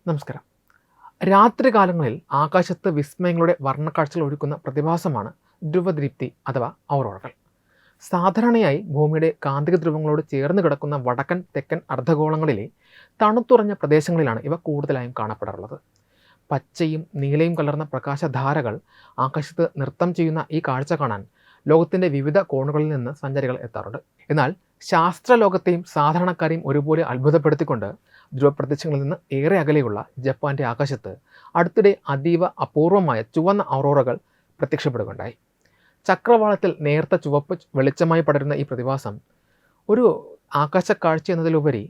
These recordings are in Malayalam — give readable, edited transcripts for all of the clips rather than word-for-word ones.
നമസ്കാരം. രാത്രികാലങ്ങളിൽ ആകാശത്ത് വിസ്മയങ്ങളുടെ വർണ്ണക്കാഴ്ചകൾ ഒരുക്കുന്ന പ്രതിഭാസമാണ് ധ്രുവദീപ്തി അഥവാ ഔറോറകൾ. സാധാരണയായി ഭൂമിയുടെ കാന്തിക ധ്രുവങ്ങളോട് ചേർന്ന് കിടക്കുന്ന വടക്കൻ തെക്കൻ അർദ്ധഗോളങ്ങളിലെ തണുത്തുറഞ്ഞ പ്രദേശങ്ങളിലാണ് ഇവ കൂടുതലായും കാണപ്പെടാറുള്ളത്. പച്ചയും നീലയും കലർന്ന പ്രകാശധാരകൾ ആകാശത്ത് നൃത്തം ചെയ്യുന്ന ഈ കാഴ്ച കാണാൻ ലോകത്തിൻ്റെ വിവിധ കോണുകളിൽ നിന്ന് സഞ്ചാരികൾ എത്താറുണ്ട്. എന്നാൽ ശാസ്ത്രലോകത്തെയും സാധാരണക്കാരെയും ഒരുപോലെ അത്ഭുതപ്പെടുത്തിക്കൊണ്ട് ധ്രുവപ്രദേശങ്ങളിൽ നിന്ന് ഏറെ അകലെയുള്ള ജപ്പാന്റെ ആകാശത്ത് അടുത്തിടെ അതീവ അപൂർവമായ ചുവന്ന ഔറോറകൾ പ്രത്യക്ഷപ്പെടുകയുണ്ടായി. ചക്രവാളത്തിൽ നേർത്ത ചുവപ്പ് വെളിച്ചമായി പടരുന്ന ഈ പ്രതിഭാസം ഒരു ആകാശക്കാഴ്ച എന്നതിലുപരി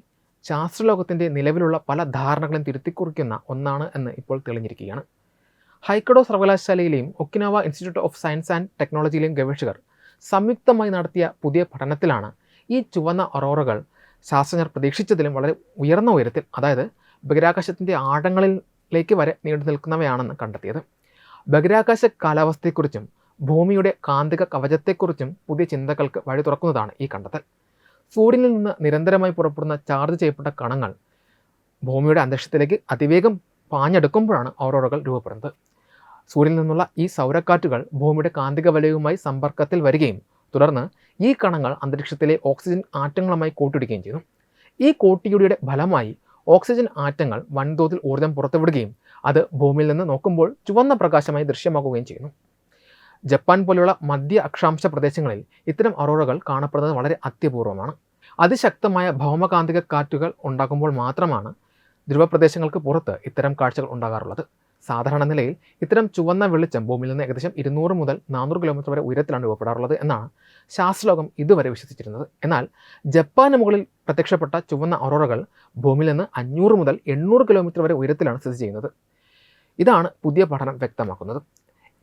ശാസ്ത്രലോകത്തിൻ്റെ നിലവിലുള്ള പല ധാരണകളും തിരുത്തിക്കുറിക്കുന്ന ഒന്നാണ് എന്ന് ഇപ്പോൾ തെളിഞ്ഞിരിക്കുകയാണ്. ഹൈക്കഡോ സർവകലാശാലയിലെയും Okinawa Institute of Science and ടെക്നോളജിയിലെയും ഗവേഷകർ സംയുക്തമായി നടത്തിയ പുതിയ പഠനത്തിലാണ് ഈ ചുവന്ന ഔറോറകൾ ശാസ്ത്രജ്ഞർ പ്രതീക്ഷിച്ചതിലും വളരെ ഉയർന്ന ഉയരത്തിൽ, അതായത് ബഹിരാകാശത്തിൻ്റെ ആഴങ്ങളിലേക്ക് വരെ നീണ്ടു നിൽക്കുന്നവയാണെന്ന് കണ്ടെത്തിയത്. ബഹിരാകാശ കാലാവസ്ഥയെക്കുറിച്ചും ഭൂമിയുടെ കാന്തിക കവചത്തെക്കുറിച്ചും പുതിയ ചിന്തകൾക്ക് വഴി തുറക്കുന്നതാണ് ഈ കണ്ടെത്തൽ. സൂര്യനിൽ നിന്ന് നിരന്തരമായി പുറപ്പെടുന്ന ചാർജ് ചെയ്യപ്പെട്ട കണങ്ങൾ ഭൂമിയുടെ അന്തരീക്ഷത്തിലേക്ക് അതിവേഗം പാഞ്ഞെടുക്കുമ്പോഴാണ് ഔറോറകൾ രൂപപ്പെടുന്നത്. സൂര്യനിൽ നിന്നുള്ള ഈ സൗരക്കാറ്റുകൾ ഭൂമിയുടെ കാന്തിക വലയവുമായി സമ്പർക്കത്തിൽ വരികയും തുടർന്ന് ഈ കണങ്ങൾ അന്തരീക്ഷത്തിലെ ഓക്സിജൻ ആറ്റങ്ങളുമായി കൂട്ടിയിടുകയും ചെയ്യുന്നു. ഈ കൂട്ടിയിടിയുടെ ഫലമായി ഓക്സിജൻ ആറ്റങ്ങൾ വൻതോതിൽ ഊർജ്ജം പുറത്തുവിടുകയും അത് ഭൂമിയിൽ നിന്ന് നോക്കുമ്പോൾ ചുവന്ന പ്രകാശമായി ദൃശ്യമാകുകയും ചെയ്യുന്നു. ജപ്പാൻ പോലെയുള്ള മധ്യ അക്ഷാംശ പ്രദേശങ്ങളിൽ ഇത്തരം ഔറോറകൾ കാണപ്പെടുന്നത് വളരെ അത്യപൂർവമാണ്. അതിശക്തമായ ഭൗമകാന്തിക കാറ്റുകൾ ഉണ്ടാകുമ്പോൾ മാത്രമാണ് ധ്രുവപ്രദേശങ്ങൾക്ക് പുറത്ത് ഇത്തരം കാഴ്ചകൾ ഉണ്ടാകാറുള്ളത്. സാധാരണ നിലയിൽ ഇത്തരം ചുവന്ന വെളിച്ചം ഭൂമിയിൽ നിന്ന് ഏകദേശം 200 മുതൽ 400 കിലോമീറ്റർ വരെ ഉയരത്തിലാണ് രൂപപ്പെടാറുള്ളത് എന്നാണ് ശാസ്ത്രലോകം ഇതുവരെ വിശ്വസിച്ചിരുന്നത്. എന്നാൽ ജപ്പാന് മുകളിൽ പ്രത്യക്ഷപ്പെട്ട ചുവന്ന ഔറോറകൾ ഭൂമിയിൽ നിന്ന് 500 മുതൽ 800 കിലോമീറ്റർ വരെ ഉയരത്തിലാണ് സ്ഥിതി ചെയ്യുന്നത്. ഇതാണ് പുതിയ പഠനം വ്യക്തമാക്കുന്നത്.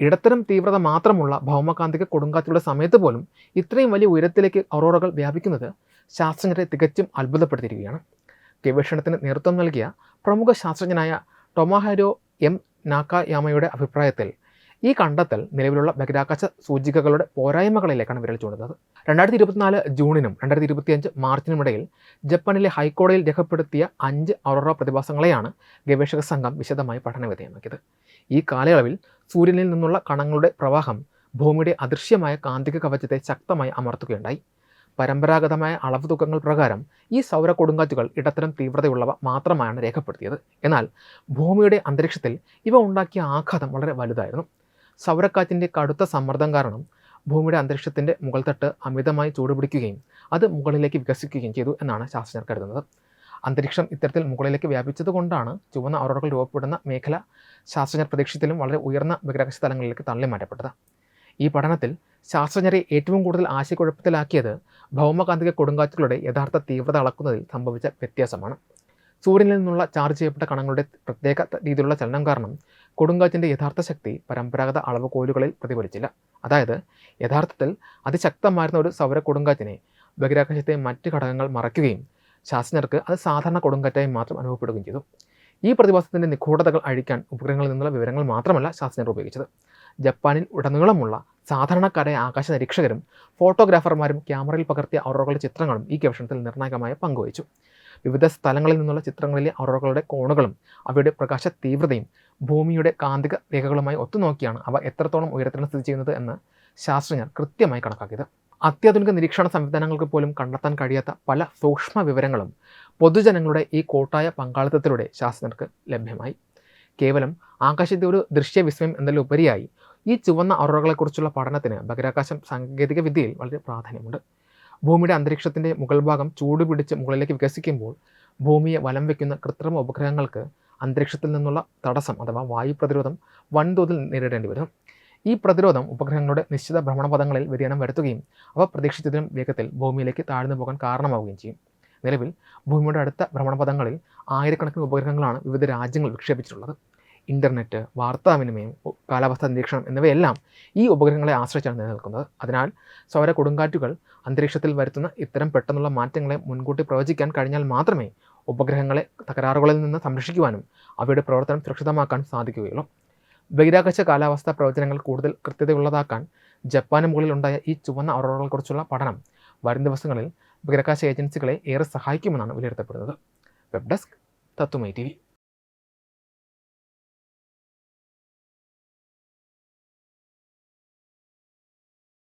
ഇടത്തരം തീവ്രത മാത്രമുള്ള ഭൗമകാന്തിക കൊടുങ്കാറ്റുകളുടെ സമയത്ത് പോലും ഇത്രയും വലിയ ഉയരത്തിലേക്ക് ഔറോറകൾ വ്യാപിക്കുന്നത് ശാസ്ത്രജ്ഞരെ തികച്ചും അത്ഭുതപ്പെടുത്തിയിരിക്കുകയാണ്. ഗവേഷണത്തിന് നേതൃത്വം നൽകിയ പ്രമുഖ ശാസ്ത്രജ്ഞനായ ടൊമോഹാരോ എം നാക്കായാമയുടെ അഭിപ്രായത്തിൽ ഈ കണ്ടെത്തൽ നിലവിലുള്ള ബഹിരാകാശ സൂചികകളുടെ പോരായ്മകളിലേക്കാണ് വിരൽ ചൂണ്ടുന്നത്. 2024 ജൂണിനും 2025 മാർച്ചിനുമിടയിൽ ജപ്പാനിലെ ഹൈക്കോടതിയിൽ രേഖപ്പെടുത്തിയ 5 ഔറോറ പ്രതിഭാസങ്ങളെയാണ് ഗവേഷക സംഘം വിശദമായി പഠനവിധേയമാക്കിയത്. ഈ കാലയളവിൽ സൂര്യനിൽ നിന്നുള്ള കണങ്ങളുടെ പ്രവാഹം ഭൂമിയുടെ അദൃശ്യമായ കാന്തിക കവചത്തെ ശക്തമായി അമർത്തുകയുണ്ടായി. പരമ്പരാഗതമായ അളവ് തൂക്കങ്ങൾ പ്രകാരം ഈ സൗര കൊടുങ്കാറ്റുകൾ ഇടത്തരം തീവ്രതയുള്ളവ മാത്രമാണ് രേഖപ്പെടുത്തിയത്. എന്നാൽ ഭൂമിയുടെ അന്തരീക്ഷത്തിൽ ഇവ ഉണ്ടാക്കിയ ആഘാതം വളരെ വലുതായിരുന്നു. സൗരക്കാറ്റിൻ്റെ കടുത്ത സമ്മർദ്ദം കാരണം ഭൂമിയുടെ അന്തരീക്ഷത്തിൻ്റെ മുകൾ തട്ട് അമിതമായി ചൂടുപിടിക്കുകയും അത് മുകളിലേക്ക് വികസിക്കുകയും ചെയ്തു എന്നാണ് ശാസ്ത്രജ്ഞർ കരുതുന്നത്. അന്തരീക്ഷം ഇത്തരത്തിൽ മുകളിലേക്ക് വ്യാപിച്ചതുകൊണ്ടാണ് ചുവന്ന ഔറോറകൾ രൂപപ്പെടുന്ന മേഖല ശാസ്ത്രജ്ഞർ പ്രതീക്ഷിച്ചതിലും വളരെ ഉയർന്ന ബഹിരാകാശ തലങ്ങളിലേക്ക് തള്ളിമാറ്റപ്പെട്ടത്. ഈ പഠനത്തിൽ ശാസ്ത്രജ്ഞരെ ഏറ്റവും കൂടുതൽ ആശയക്കുഴപ്പത്തിലാക്കിയത് ഭൗമകാന്തിക കൊടുങ്കാറ്റുകളുടെ യഥാർത്ഥ തീവ്രത അളക്കുന്നതിൽ സംഭവിച്ച വ്യത്യാസമാണ്. സൂര്യനിൽ നിന്നുള്ള ചാർജ് ചെയ്യപ്പെട്ട കണങ്ങളുടെ പ്രത്യേക രീതിയിലുള്ള ചലനം കാരണം കൊടുങ്കാറ്റിൻ്റെ യഥാർത്ഥ ശക്തി പരമ്പരാഗത അളവുകോലുകളിൽ പ്രതിഫലിച്ചില്ല. അതായത് യഥാർത്ഥത്തിൽ അതിശക്തമായിരുന്ന ഒരു സൗര കൊടുങ്കാറ്റിനെ ബഹിരാകാശത്തെ മറ്റ് ഘടകങ്ങൾ മറയ്ക്കുകയും ശാസ്ത്രജ്ഞർക്ക് അത് സാധാരണ കൊടുങ്കാറ്റായി മാത്രം അനുഭവപ്പെടുകയും ചെയ്തു. ഈ പ്രതിഭാസത്തിൻ്റെ നിഗൂഢതകൾ അഴിക്കാൻ ഉപഗ്രഹങ്ങളിൽ നിന്നുള്ള വിവരങ്ങൾ മാത്രമല്ല ശാസ്ത്രജ്ഞർ ഉപയോഗിച്ചത്. ജപ്പാനിൽ ഉടനീളമുള്ള സാധാരണക്കാരായ ആകാശ നിരീക്ഷകരും ഫോട്ടോഗ്രാഫർമാരും ക്യാമറയിൽ പകർത്തിയ ഔറോറകളുടെ ചിത്രങ്ങളും ഈ ഗവേഷണത്തിൽ നിർണായകമായ പങ്കുവഹിച്ചു. വിവിധ സ്ഥലങ്ങളിൽ നിന്നുള്ള ചിത്രങ്ങളിലെ ഔറോറകളുടെ കോണുകളും അവയുടെ പ്രകാശ തീവ്രതയും ഭൂമിയുടെ കാന്തിക രേഖകളുമായി ഒത്തുനോക്കിയാണ് അവ എത്രത്തോളം ഉയരത്തിലാണ് സ്ഥിതി ചെയ്യുന്നത് എന്ന് ശാസ്ത്രജ്ഞർ കൃത്യമായി കണക്കാക്കിയത്. അത്യാധുനിക നിരീക്ഷണ സംവിധാനങ്ങൾക്ക് പോലും കണ്ടെത്താൻ കഴിയാത്ത പല സൂക്ഷ്മ വിവരങ്ങളും പൊതുജനങ്ങളുടെ ഈ കൂട്ടായ പങ്കാളിത്തത്തിലൂടെ ശാസ്ത്രജ്ഞർക്ക് ലഭ്യമായി. കേവലം ആകാശത്തെ ഒരു ദൃശ്യവിസ്മയം എന്നതിലുപരിയായി ഈ ചുവന്ന ഔറോറകളെക്കുറിച്ചുള്ള പഠനത്തിന് ബഹിരാകാശ സാങ്കേതിക വിദ്യയിൽ വളരെ പ്രാധാന്യമുണ്ട്. ഭൂമിയുടെ അന്തരീക്ഷത്തിൻ്റെ മുകൾ ഭാഗം ചൂടുപിടിച്ച് മുകളിലേക്ക് വികസിക്കുമ്പോൾ ഭൂമിയെ വലം വയ്ക്കുന്ന കൃത്രിമ ഉപഗ്രഹങ്ങൾക്ക് അന്തരീക്ഷത്തിൽ നിന്നുള്ള തടസ്സം അഥവാ വായു പ്രതിരോധം വൻതോതിൽ നേരിടേണ്ടി വരും. ഈ പ്രതിരോധം ഉപഗ്രഹങ്ങളുടെ നിശ്ചിത ഭ്രമണപഥങ്ങളിൽ വ്യതിയാനം വരുത്തുകയും അവ പ്രതീക്ഷിച്ചതിനും വേഗത്തിൽ ഭൂമിയിലേക്ക് താഴ്ന്നു പോകാൻ കാരണമാവുകയും ചെയ്യും. നിലവിൽ ഭൂമിയുടെ അടുത്ത ഭ്രമണപഥങ്ങളിൽ ആയിരക്കണക്കിന് ഉപഗ്രഹങ്ങളാണ് വിവിധ രാജ്യങ്ങൾ വിക്ഷേപിച്ചിട്ടുള്ളത്. ഇൻ്റർനെറ്റ്, വാർത്താവിനിമയം, കാലാവസ്ഥാ നിരീക്ഷണം എന്നിവയെല്ലാം ഈ ഉപഗ്രഹങ്ങളെ ആശ്രയിച്ചാണ് നിലനിൽക്കുന്നത്. അതിനാൽ സൗര കൊടുങ്കാറ്റുകൾ അന്തരീക്ഷത്തിൽ വരുത്തുന്ന ഇത്തരം പെട്ടെന്നുള്ള മാറ്റങ്ങളെ മുൻകൂട്ടി പ്രവചിക്കാൻ കഴിഞ്ഞാൽ മാത്രമേ ഉപഗ്രഹങ്ങളെ തകരാറുകളിൽ നിന്ന് സംരക്ഷിക്കുവാനും അവയുടെ പ്രവർത്തനം സുരക്ഷിതമാക്കാൻ സാധിക്കുകയുള്ളൂ. ബഹിരാകാശ കാലാവസ്ഥാ പ്രവചനങ്ങൾ കൂടുതൽ കൃത്യതയുള്ളതാക്കാൻ ജപ്പാന് മുകളിലുണ്ടായ ഈ ചുവന്ന ഔറോറകളെക്കുറിച്ചുള്ള പഠനം വരും ദിവസങ്ങളിൽ ബഹിരാകാശ ഏജൻസികളെ ഏറെ സഹായിക്കുമെന്നാണ് വിലയിരുത്തപ്പെടുന്നത്. വെബ് ഡെസ്ക് തത്തുമൈ TV.